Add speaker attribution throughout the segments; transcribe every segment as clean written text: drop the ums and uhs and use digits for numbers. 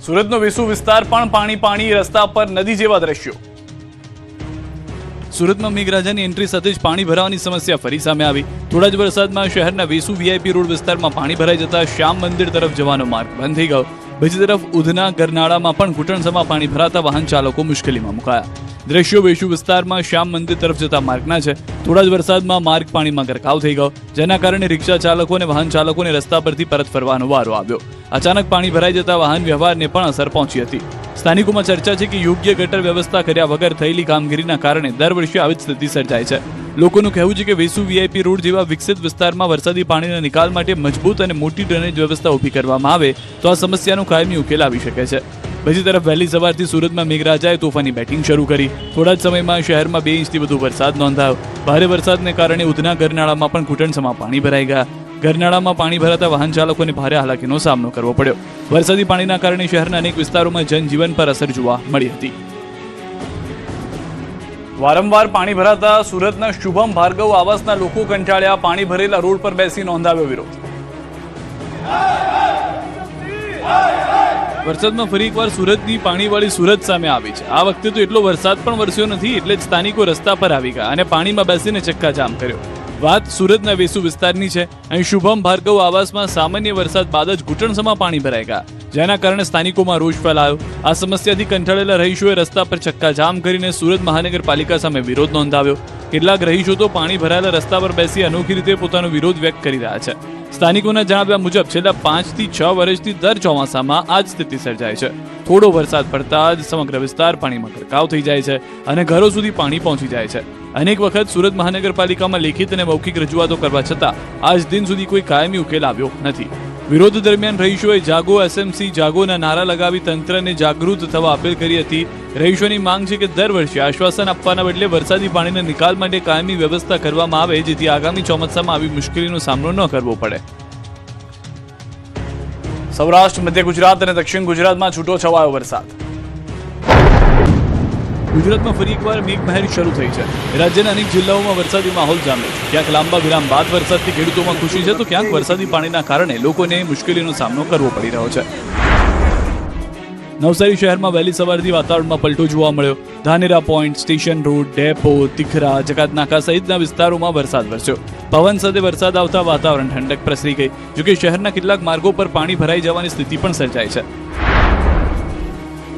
Speaker 1: સુરતનો વેસુ વિસ્તાર પણ પાણી પાણી, રસ્તા પર નદી જેવા દ્રશ્યો। સુરતમાં મેઘરાજાની એન્ટ્રી સાથે જ પાણી ભરાવાની સમસ્યા ફરી સામે આવી। થોડા જ વરસાદમાં શહેરના વેસુ વીઆઈપી રોડ વિસ્તારમાં પાણી ભરાઈ જતા શ્યામ મંદિર તરફ જવાનો માર્ગ બંધ થઈ ગયો। બીજી તરફ ઉધના ગરનાળામાં પણ ઘૂંટણસમાં પાણી ભરાતા વાહન ચાલકો મુશ્કેલીમાં મુકાયા। દ્રશ્યો વેસુ વિસ્તારમાં શ્યામ મંદિર તરફ જતા માર્ગના છે। થોડા જ વરસાદમાં માર્ગ પાણીમાં ગરકાવ થઈ ગયો, જેના કારણે રિક્ષા ચાલકો અને વાહન ચાલકોને રસ્તા પરથી પરત ફરવાનો વારો આવ્યો। અચાનક પાણી ભરાઈ જતા વાહન વ્યવહારને પણ અસર પહોંચી હતી। સ્થાનિકોમાં ચર્ચા છે કે યોગ્ય ગટર વ્યવસ્થા કર્યા વગર થયેલી કામગીરીના કારણે દર વર્ષે આવી જ સ્થિતિ સર્જાય છે। લોકોનું કહેવું છે કે વેસુ વીઆઈપી રોડ જેવા વિકસિત વિસ્તારમાં વરસાદી પાણીના નિકાલ માટે મજબૂત અને મોટી ડ્રેનેજ વ્યવસ્થા ઊભી કરવામાં આવે તો આ સમસ્યાનો કાયમી ઉકેલ આવી શકે છે। બીજી તરફ વહેલી સવારથી સુરતમાં મેઘરાજાએ તોફાની બેટિંગ શરૂ કરી। થોડા જ સમયમાં શહેરમાં 2 ઇંચથી વધુ વરસાદ નોંધાયો। ભારે વરસાદને કારણે ઉધના ગરનાળામાં પણ ઘૂંટણસમાં પાણી ભરાઈ ગયા। ગરનાળામાં પાણી ભરાતા વાહન ચાલકોને ભારે હાલાકીનો સામનો કરવો પડ્યો। વરસાદી પાણીના કારણે શહેરના અનેક વિસ્તારોમાં જનજીવન પર અસર જોવા મળી હતી। વારંવાર પાણી ભરાતા સુરતના શુભમ ભાર્ગવ આવાસના લોકો કંટાળ્યા। પાણી ભરેલા રોડ પર બેસી નોંધાવ્યો વિરોધ। વરસાદમાં ફરી એકવાર સુરતની પાણીવાળી સુરત સામે આવી છે। આ વખતે તો એટલો વરસાદ પણ વરસ્યો નથી, એટલે જ સ્થાનિકો રસ્તા પર આવી ગયા અને પાણીમાં બેસીને ચક્કાજામ કર્યો। વાત સુરતના વેસુ વિસ્તારની છે। અહીં શુભમ ભાર્ગવ આવાસમાં સામાન્ય વરસાદ બાદ જ ઘૂંટણસમાં પાણી ભરાઈ ગયા, જેના કારણે સ્થાનિકોમાં રોષ ફેલાયો। આ સમસ્યાથી કંટાળેલા રહીશોએ રસ્તા પર ચક્કાજામ કરીને સુરત મહાનગરપાલિકા સામે વિરોધ નોંધાવ્યો। કેટલાક રહીશો તો પાણી ભરાયેલા રસ્તા પર બેસી અનોખી રીતે પોતાનો વિરોધ વ્યક્ત કરી રહ્યા છે। સ્થાનિકોના જણાવ્યા મુજબ છેલ્લા 5 થી 6 વર્ષથી દર ચોમાસામાં આ જ સ્થિતિ સર્જાય છે। થોડો વરસાદ પડતા જ સમગ્ર વિસ્તાર પાણીમાં ગરકાવ થઈ જાય છે અને ઘરો સુધી પાણી પહોંચી જાય છે। અનેક વખત સુરત મહાનગરપાલિકામાં લેખિત અને મૌખિક રજૂઆતો કરવા છતાં આજ દિન સુધી કોઈ કાયમી ઉકેલ આવ્યો નથી। વિરોધ દરમિયાન રહીશોએ જાગો એસએમસી જાગોના નારા લગાવી તંત્રને જાગૃત થવા અપીલ કરી હતી। રહીશોની માંગ છે કે દર વર્ષે આશ્વાસન આપવાના બદલે વરસાદી પાણીના નિકાલ માટે કાયમી વ્યવસ્થા કરવામાં આવે, જેથી આગામી ચોમાસામાં આવી મુશ્કેલીનો સામનો ન કરવો પડે। સૌરાષ્ટ્ર, મધ્ય ગુજરાત અને દક્ષિણ ગુજરાતમાં છૂટો છવાયો વરસાદ। ગુજરાતમાં ફરી એકવાર મેઘમહેર શરૂ થઈ છે। રાજ્યના અનેક જિલ્લાઓમાં વરસાદી માહોલ જામ્યો છે। ક્યાંક લાંબા વિરામ બાદ વરસાદથી ખેડૂતોમાં ખુશી છે, તો ક્યાંક વરસાદી પાણીના કારણે લોકોને મુશ્કેલીનો સામનો કરવો પડી રહ્યો છે। નવસારી શહેરમાં વહેલી સવારથી વાતાવરણમાં પલટો જોવા મળ્યો। Dhanera point, station road, depot, Tikhra, જકાતનાકા સહિતના વિસ્તારોમાં વરસાદ વરસ્યો। પવન સાથે વરસાદ આવતા વાતાવરણ ઠંડક પ્રસરી ગઈ। જોકે શહેરના કેટલાક માર્ગો પર પાણી ભરાઈ જવાની સ્થિતિ પણ સર્જાઈ છે।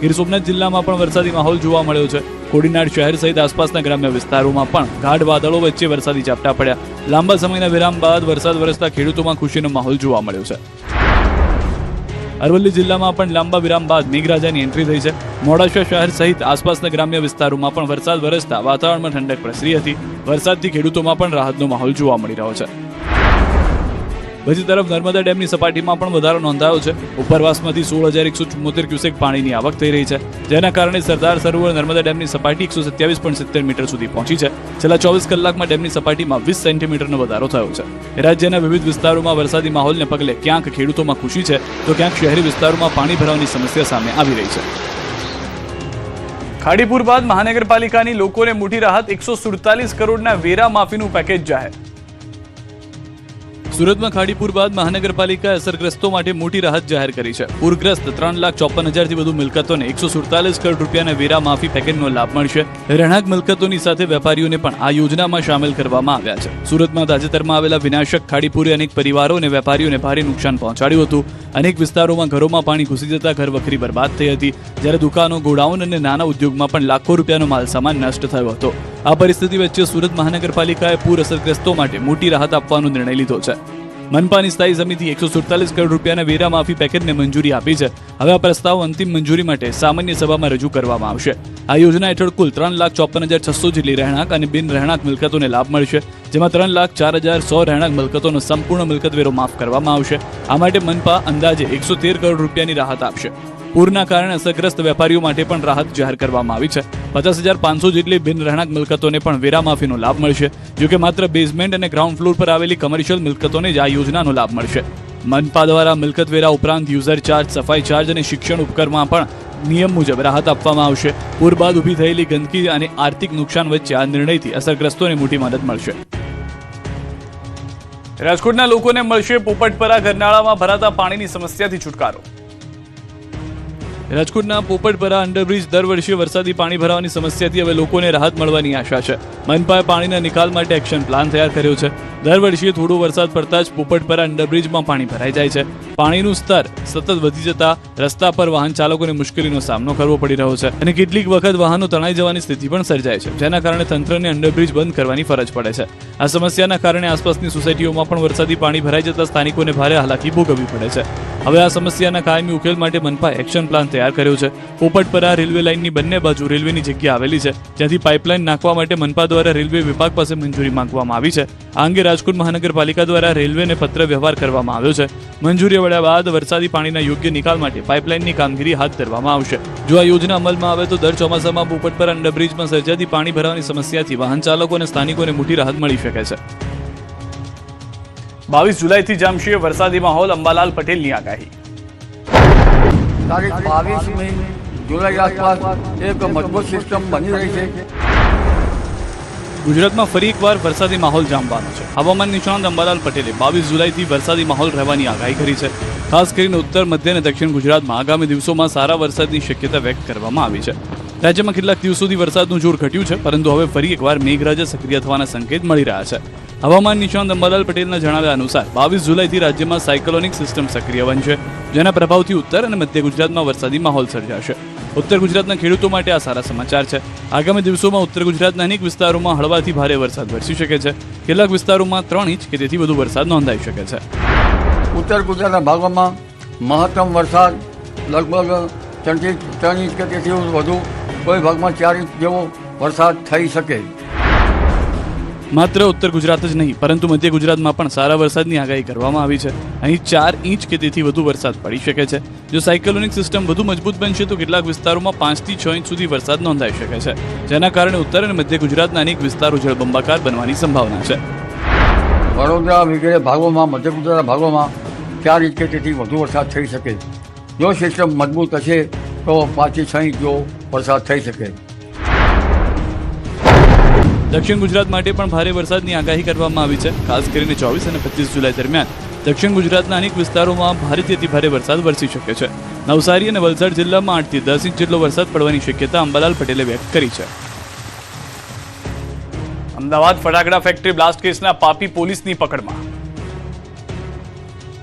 Speaker 1: ગીર સોમનાથ જિલ્લામાં પણ વરસાદી માહોલ જોવા મળ્યો છે। કોડીનાર શહેર સહિત આસપાસના ગ્રામ્ય વિસ્તારોમાં પણ ગાઢ વાદળો વચ્ચે વરસાદી ઝાપટા પડ્યા। લાંબા સમયના વિરામ બાદ વરસાદ વરસતા ખેડૂતોમાં ખુશીનો માહોલ જોવા મળ્યો છે। અરવલ્લી જિલ્લામાં પણ લાંબા વિરામ બાદ મેઘરાજાની એન્ટ્રી થઈ છે। મોડાસા શહેર સહિત આસપાસના ગ્રામ્ય વિસ્તારોમાં પણ વરસાદ વરસતા વાતાવરણમાં ઠંડક પ્રસરી હતી। વરસાદથી ખેડૂતોમાં પણ રાહતનો માહોલ જોવા મળી રહ્યો છે। બીજી તરફ નર્મદા ડેમની સપાટીમાં પણ વધારો નોંધાયો છે। ઉપરવાસમાંથી 16,174 ક્યુસેક પાણીની આવક થઈ રહી છે, જેના કારણે સરદાર સરોવર નર્મદા ડેમની સપાટી 127.70 મીટર સુધી પહોંચી છે। છેલ્લા 24 કલાકમાં ડેમની સપાટીમાં 20 સેન્ટીમીટરનો વધારો થયો છે। રાજ્યના વિવિધ વિસ્તારોમાં વરસાદી માહોલને પગલે ક્યાંક ખેડૂતોમાં ખુશી છે, તો ક્યાંક શહેરી વિસ્તારોમાં પાણી ભરાવાની સમસ્યા સામે આવી રહી છે। ખાડીપુર બાદ મહાનગરપાલિકાની લોકોને મોટી રાહત। 147 કરોડના વેરા માફીનું પેકેજ જાહેર। સુરતમાં ખાડીપુર બાદ મહાનગરપાલિકાએ અસરગ્રસ્તો માટે મોટી રાહત જાહેર કરી છે। પૂરગ્રસ્ત 3,54,000થી વધુ મિલકતોને 147 કરોડ રૂપિયાના વેરા માફી પેકેજનો લાભ મળશે। રહેણાંક મિલકતોની સાથે વેપારીઓને પણ આ યોજનામાં સામેલ કરવામાં આવ્યા છે। સુરતમાં તાજેતરમાં આવેલા વિનાશક ખાડીપુરે અનેક પરિવારો અને વેપારીઓને ભારે નુકસાન પહોંચાડ્યું હતું। અનેક વિસ્તારોમાં ઘરોમાં પાણી ઘૂસી જતા ઘરવખરી બરબાદ થઈ હતી, જ્યારે દુકાનો, ગોડાઉન અને નાના ઉદ્યોગમાં પણ લાખો રૂપિયાનો માલસામાન નષ્ટ થયો હતો। આ પરિસ્થિતિ વચ્ચે સુરત મહાનગરપાલિકાએ પૂર અસરગ્રસ્તો માટે મોટી રાહત આપવાનો નિર્ણય લીધો છે। મનપાની સ્થાયી સમિતિ 147 કરોડ રૂપિયાના વેરા માફી પેકેજને મંજૂરી આપી છે। હવે આ પ્રસ્તાવ અંતિમ મંજૂરી માટે સામાન્ય સભામાં રજૂ કરવામાં આવશે। આ યોજના હેઠળ કુલ 3,54,600 જેટલી રહેણાંક અને બિન રહેણાંક મિલકતોને લાભ મળશે, જેમાં 3,04,100 રહેણાંક મિલકતોનો સંપૂર્ણ મિલકત વેરો માફ કરવામાં આવશે। આ માટે મનપા અંદાજે 113 કરોડ રૂપિયાની રાહત આપશે। પૂરના કારણે અસરગ્રસ્ત વેપારીઓ માટે પણ રાહત જાહેર કરવામાં આવી છે। 50,500 જેટલી બિન રહેણાંક મિલકતોને પણ વેરા માફીનો લાભ મળશે। જોકે માત્ર બેઝમેન્ટ અને ગ્રાઉન્ડ ફ્લોર પર આવેલી કમર્શિયલ મિલકતોને જ આ યોજનાનો લાભ મળશે। મનપા દ્વારા મિલકત વેરા ઉપરાંત યુઝર ચાર્જ, સફાઈ ચાર્જ અને શિક્ષણ ઉપકરમાં પણ નિયમ મુજબ રાહત આપવામાં આવશે। પૂર બાદ ઊભી થયેલી ગંદકી અને આર્થિક નુકસાન વચ્ચે આ નિર્ણયથી અસરગ્રસ્તોને મોટી મદદ મળશે। રાજકોટના લોકોને મળશે પોપટપરા ગરનાળામાં ભરાતા પાણીની સમસ્યાથી છુટકારો। રાજકોટના પોપટપરા અંડરબ્રિજ દર વર્ષે વરસાદી પાણી ભરાવાની સમસ્યાથી હવે લોકોને રાહત મળવાની આશા છે. મનપાએ પાણીના નિકાલ માટે એક્શન પ્લાન તૈયાર કર્યો છે. દર વર્ષે થોડો વરસાદ પડતા જ પોપટપરા અંડરબ્રિજમાં પાણી ભરાઈ જાય છે. પાણીનું સ્તર સતત વધી જતા રસ્તા પર વાહન ચાલકોને મુશ્કેલીનો સામનો કરવો પડી રહ્યો છે અને કેટલીક વખત વાહનો તણાઈ જવાની સ્થિતિ પણ સર્જાય છે, જેના કારણે તંત્રને અંડરબ્રિજ બંધ કરવાની ફરજ પડે છે. આ સમસ્યાના કારણે આસપાસની સોસાયટીઓમાં પણ વરસાદી પાણી ભરાઈ જતા સ્થાનિકોને ભારે હાલાકી ભોગવવી પડે છે. હવે આ સમસ્યાના કાયમી ઉકેલ માટે મનપાએ એક્શન પ્લાન તૈયાર કર્યો છે. પોપટપરા રેલવે લાઇનની બંને બાજુ રેલવેની જગ્યા આવેલી છે, જ્યાંથી પાઇપલાઇન નાખવા માટે મનપા દ્વારા રેલવે વિભાગ પાસે મંજૂરી માંગવામાં આવી છે. આ અંગે રાજકોટ મહાનગરપાલિકા દ્વારા રેલવેને પત્ર વ્યવહાર કરવામાં આવ્યો છે. મંજૂરી મળ્યા બાદ વરસાદી પાણીના યોગ્ય નિકાલ માટે પાઇપલાઇનની કામગીરી હાથ ધરવામાં આવશે. જો આ યોજના અમલમાં આવે તો દર ચોમાસામાં પોપટપરા અંડરબ્રિજમાં સર્જાતી પાણી ભરાવાની સમસ્યાથી વાહન ચાલકો અને સ્થાનિકોને મોટી રાહત મળી શકે છે. 22 જુલાઈથી જામશે વરસાદી માહોલ, અંબાલાલ પટેલની આગાહી.
Speaker 2: તારીખ 22મી જુલાઈ આસપાસ એક મજબૂત સિસ્ટમ બની રહી છે.
Speaker 1: ગુજરાતમાં ફરી એકવાર વરસાદી માહોલ જામવાનો છે. હવામાન નિષ્ણાત અંબાલાલ પટેલે 22 જુલાઈથી વરસાદી માહોલ રહેવાની આગાહી કરી છે. ખાસ કરીને ઉત્તર, મધ્ય અને દક્ષિણ ગુજરાતમાં આગામી દિવસોમાં સારા વરસાદની શક્યતા વ્યક્ત કરવામાં આવી છે. રાજ્યમાં કેટલાક દિવસોથી વરસાદનું જોર ઘટ્યું છે, પરંતુ હવે ફરી એકવાર મેઘરાજા સક્રિય થવાના સંકેત મળી રહ્યા છે. હવામાન નિષ્ણાત અંબાલાલ પટેલના જણાવ્યા અનુસાર 22 જુલાઈથી રાજ્યમાં સાયક્લોનિક સિસ્ટમ સક્રિય બનશે, જેના પ્રભાવથી ઉત્તર અને મધ્ય ગુજરાતમાં વરસાદી માહોલ સર્જાશે. ઉત્તર ગુજરાતના ખેડૂતો માટે આ સારા સમાચાર છે. આગામી દિવસોમાં ઉત્તર ગુજરાતના અનેક વિસ્તારોમાં હળવાથી ભારે વરસાદ વરસી શકે છે. કેટલાક વિસ્તારોમાં 3 ઇંચ કે તેથી વધુ વરસાદ નોંધાઈ શકે છે.
Speaker 2: ઉત્તર ગુજરાતના ભાગોમાં મહત્તમ વરસાદ લગભગ 3 ઇંચ કે તેથી વધુ, કોઈ ભાગમાં 4 ઇંચ જેવો વરસાદ થઈ શકે.
Speaker 1: માત્ર ઉત્તર ગુજરાત જ નહીં, પરંતુ મધ્ય ગુજરાતમાં પણ સારા વરસાદની આગાહી કરવામાં આવી છે. અહીં 4 ઇંચ કે તેથી વધુ વરસાદ પડી શકે છે. જો સાયક્લોનિક સિસ્ટમ વધુ મજબૂત બનશે તો કેટલાક વિસ્તારોમાં 5 થી 6 ઇંચ સુધી વરસાદ નોંધાઈ શકે છે, જેના કારણે ઉત્તર અને મધ્ય ગુજરાતના અનેક વિસ્તારો જળબંબાકાર બનવાની સંભાવના છે.
Speaker 2: વડોદરા વગેરે ભાગોમાં, મધ્ય ગુજરાતના ભાગોમાં 4 ઇંચ કે તેથી વધુ વરસાદ થઈ શકે. જો સિસ્ટમ મજબૂત હશે તો 5 થી 6 ઇંચ જેવો વરસાદ થઈ શકે.
Speaker 1: દક્ષિણ ગુજરાત માટે પણ ભારે વરસાદની આગાહી કરવામાં આવી છે. ખાસ કરીને 24 અને 25 જુલાઈ દરમિયાન દક્ષિણ ગુજરાતના અનેક વિસ્તારોમાં ભારેથી અતિ ભારે વરસાદ વરસી શકે છે. નવસારી અને વલસાડ જિલ્લામાં 8 થી 10 ઇંચ જેટલો વરસાદ પડવાની શક્યતા અંબાલાલ પટેલે વ્યક્ત કરી છે. અમદાવાદ ફટાકડા ફેક્ટરી બ્લાસ્ટ કેસના પાપી પોલીસની પકડમાં.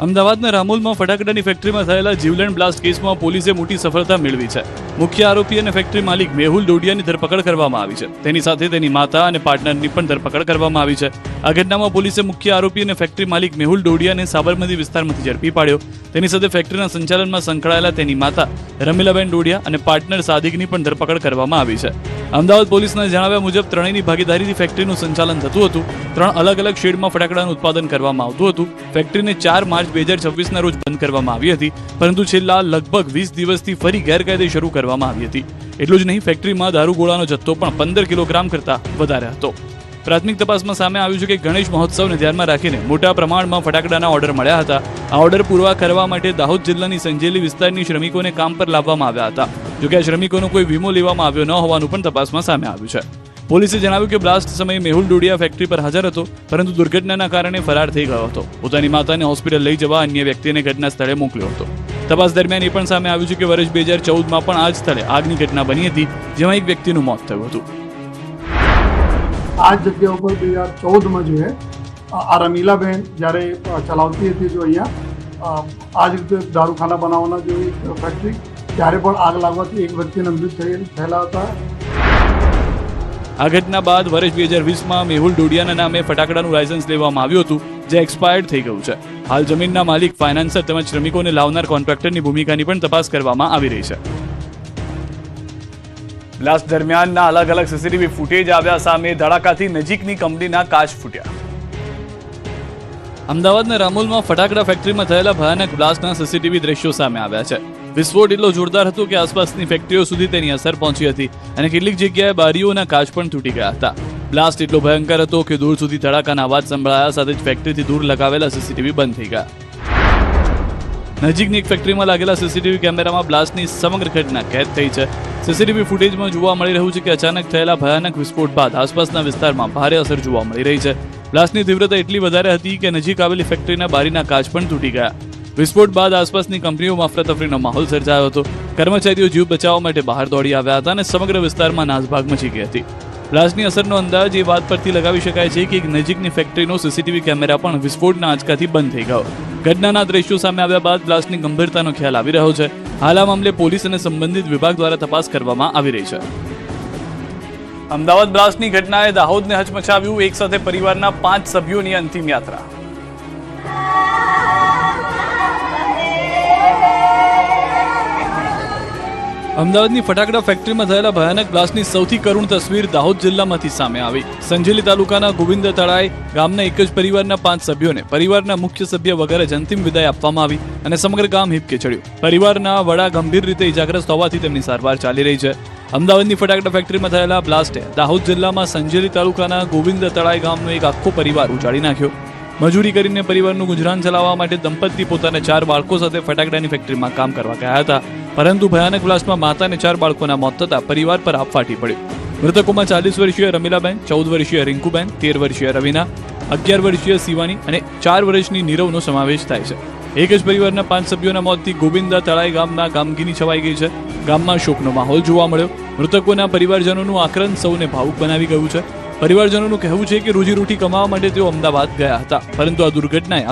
Speaker 1: અમદાવાદના રામોલમાં ફટાકડાની ફેક્ટરીમાં થયેલા જીવલેણ બ્લાસ્ટ કેસમાં પોલીસે મોટી સફળતા મેળવી છે. મુખ્ય આરોપી અને ફેક્ટરી માલિક મેહુલ ડોડિયાની ધરપકડ કરવામાં આવી છે. તેની સાથે તેની માતા અને પાર્ટનરની પણ ધરપકડ કરવામાં આવી છે. આ ઘટનામાં પોલીસે મુખ્ય આરોપી અને ફેક્ટરી માલિક મેહુલ ડોડિયાને સાબરમતી વિસ્તારમાંથી ઝડપી પાડ્યો. તેની સાથે ફેક્ટરીના સંચાલનમાં સંકળાયેલા તેની માતા રમીલાબેન ડોડિયા અને પાર્ટનર સાદિકની પણ ધરપકડ કરવામાં આવી છે. અમદાવાદ પોલીસના જણાવ્યા મુજબ ત્રણેયની ભાગીદારીથી ફેક્ટરીનું સંચાલન થતું હતું. 3 અલગ અલગ શેડમાં ફટાકડાનું ઉત્પાદન કરવામાં આવતું હતું. ફેક્ટરીને 4 માર્ચ 2026ના રોજ બંધ કરવામાં આવી હતી, પરંતુ છેલ્લા લગભગ 20 દિવસથી ફરી ગેરકાયદે શરૂ કરવામાં આવી હતી. એટલું જ નહીં, ફેક્ટરીમાં દારૂગોળાનો જથ્થો પણ 15 કિલોગ્રામ કરતાં વધારે હતો. પ્રાથમિક તપાસમાં સામે આવ્યું છે કે ગણેશ મહોત્સવને ધ્યાનમાં રાખીને મોટા પ્રમાણમાં ફટાકડાના ઓર્ડર મળ્યા હતા. આ ઓર્ડર પૂરા કરવા માટે દાહોદ જિલ્લાની સંજેલી વિસ્તારની શ્રમિકોને કામ પર લાવવામાં આવ્યા હતા. જોકે આ શ્રમિકોનો કોઈ વીમો લેવામાં આવ્યો ન હોવાનું પણ તપાસમાં સામે આવ્યું છે. પોલીસે જણાવ્યું કે બ્લાસ્ટ સમયે મેહુલ ડોડિયા ફેક્ટરી પર હાજર હતો, પરંતુ દુર્ઘટનાના કારણે ફરાર થઈ ગયો હતો. પોતાની માતાને હોસ્પિટલ લઈ જવા અન્ય વ્યક્તિને ઘટના સ્થળે મોકલ્યો હતો. તપાસ દરમિયાન એ પણ સામે આવ્યું છે કે વર્ષ 2014માં પણ આ જ સ્થળે આગની ઘટના બની હતી, જેમાં એક વ્યક્તિનું મોત થયું હતું.
Speaker 3: આ જગ્યા ઉપર 2014માં જો આ રમીલાબેન જ્યારે ચલાવતી હતી જો અહીંયા આ જ રીતે દારૂખાના બનાવવાના જો ફેક્ટરી, ત્યારે પણ આગ લાગવાથી એક વ્યક્તિના મૃત્યુ થયેલા હતા.
Speaker 1: આ ઘટના બાદ વર્ષ 2020માં મેહુલ ડોડિયાના નામે ફટાકડાનું લાયસન્સ લેવામાં આવ્યું હતું, જે એક્સપાયર્ડ થઈ ગયું છે. હાલ જમીનના માલિક, ફાઇનાન્સર તેમજ શ્રમિકોને લાવનાર કોન્ટ્રાક્ટરની ભૂમિકાની પણ તપાસ કરવામાં આવી રહી છે. બ્લાસ્ટ દરમિયાનના અલગ અલગ સીસીટીવી ફૂટેજ આવ્યા સામે. ધડાકાથી નજીકની કંપનીના કાચ ફૂટ્યા. અમદાવાદના રામોલમાં ફટાકડા ફેક્ટરીમાં થયેલા ભયાનક બ્લાસ્ટના સીસીટીવી દ્રશ્યો સામે આવ્યા છે. વિસ્ફોટ એટલો જોરદાર હતો કે આસપાસની ફેક્ટરીઓ સુધી તેની અસર પહોંચી હતી અને કેટલીક જગ્યાએ બારીઓના કાચ પણ તૂટી ગયા હતા. બ્લાસ્ટ એટલો ભયંકર હતો કે દૂર સુધી ધડાકાના અવાજ સંભળાયા સાથે જ ફેક્ટરીથી દૂર લગાવેલા સીસીટીવી બંધ થઈ ગયા. નજીકની એક ફેક્ટરીમાં લાગેલા સીસીટીવી કેમેરામાં બ્લાસ્ટની સમગ્ર ઘટના કેદ થઈ છે. સીસીટીવી ફૂટેજમાં જોવા મળી રહ્યું છે કે અચાનક થયેલા ભયાનક વિસ્ફોટ બાદ આસપાસના વિસ્તારમાં ભારે અસર જોવા મળી રહી છે. બ્લાસ્ટની તીવ્રતા એટલી વધારે હતી કે નજીક આવેલી ફેક્ટરીના બારીના કાચ પણ તૂટી ગયા. વિસ્ફોટ બાદ આસપાસની કંપનીઓમાં અફરાતફરીનો માહોલ સર્જાયો હતો. કર્મચારીઓ જીવ બચાવવા માટે બહાર દોડી આવ્યા હતા અને સમગ્ર વિસ્તારમાં નાસભાગ મચી ગઈ હતી. બ્લાસ્ટની અસરનો અંદાજ એ વાત પરથી લગાવી શકાય છે કે એક નજીકની ફેક્ટરીનો સીસીટીવી કેમેરા પણ વિસ્ફોટના આંચકાથી બંધ થઈ ગયો. ઘટનાના દ્રશ્યો સામે આવ્યા બાદ બ્લાસ્ટની ગંભીરતાનો ખ્યાલ આવી રહ્યો છે. હાલ આ મામલે પોલીસ અને સંબંધિત વિભાગ દ્વારા તપાસ કરવામાં આવી રહી છે. અમદાવાદ બ્લાસ્ટની ઘટનાએ દાહોદને હચમચાવ્યું. એક સાથે પરિવારના 5 સભ્યોની અંતિમ યાત્રા. અમદાવાદની ફટાકડા ફેક્ટરીમાં થયેલા ભયાનક બ્લાસ્ટની સૌથી કરુણ તસવીર દાહોદ જિલ્લામાંથી સામે આવી. સંજેલી તાલુકાના ગોવિંદ તળાઈ ગામના એક જ પરિવારના 5 સભ્યોને પરિવારના મુખ્ય સભ્ય વગર જ અંતિમ વિદાય આપવામાં આવી અને સમગ્ર ગામ હિબકે ચડ્યું. પરિવારના વડા ગંભીર રીતે ઇજાગ્રસ્ત હોવાથી તેમની સારવાર ચાલી રહી છે. અમદાવાદની ફટાકડા ફેક્ટરીમાં થયેલા બ્લાસ્ટે દાહોદ જિલ્લામાં સંજેલી તાલુકાના ગોવિંદ તળાઈ ગામનો એક આખો પરિવાર ઉજાડી નાખ્યો. મજૂરી કરીને પરિવારનું ગુજરાન ચલાવવા માટે દંપતી પોતાના 4 બાળકો સાથે ફટાકડાની ફેક્ટરીમાં કામ કરવા ગયા હતા, પરંતુ ભયાનક બ્લાસ્ટમાં માતા અને 4 બાળકોના મોત થતા પરિવાર પર આપ ફાટી પડ્યું. મૃતકોમાં 40 વર્ષીય રમીલાબેન, 14 વર્ષીય રિંકુબેન, 13 વર્ષીય રવીના, 11 વર્ષીય શિવાની અને 4 વર્ષની નીરવનો સમાવેશ થાય છે. એક જ પરિવારના 5 સભ્યોના મોતથી ગોવિંદા તળાઈ ગામના ગામગીની છવાઈ ગઈ છે. ગામમાં શોકનો માહોલ જોવા મળ્યો. મૃતકોના પરિવારજનોનું આક્રંદ સૌને ભાવુક બનાવી ગયું છે. પરિવારજનોનું કહેવું છે કે રોજીરોટી કમાવા માટે તેઓ અમદાવાદ ગયા હતા, પરંતુ આ દુર્ઘટનાએ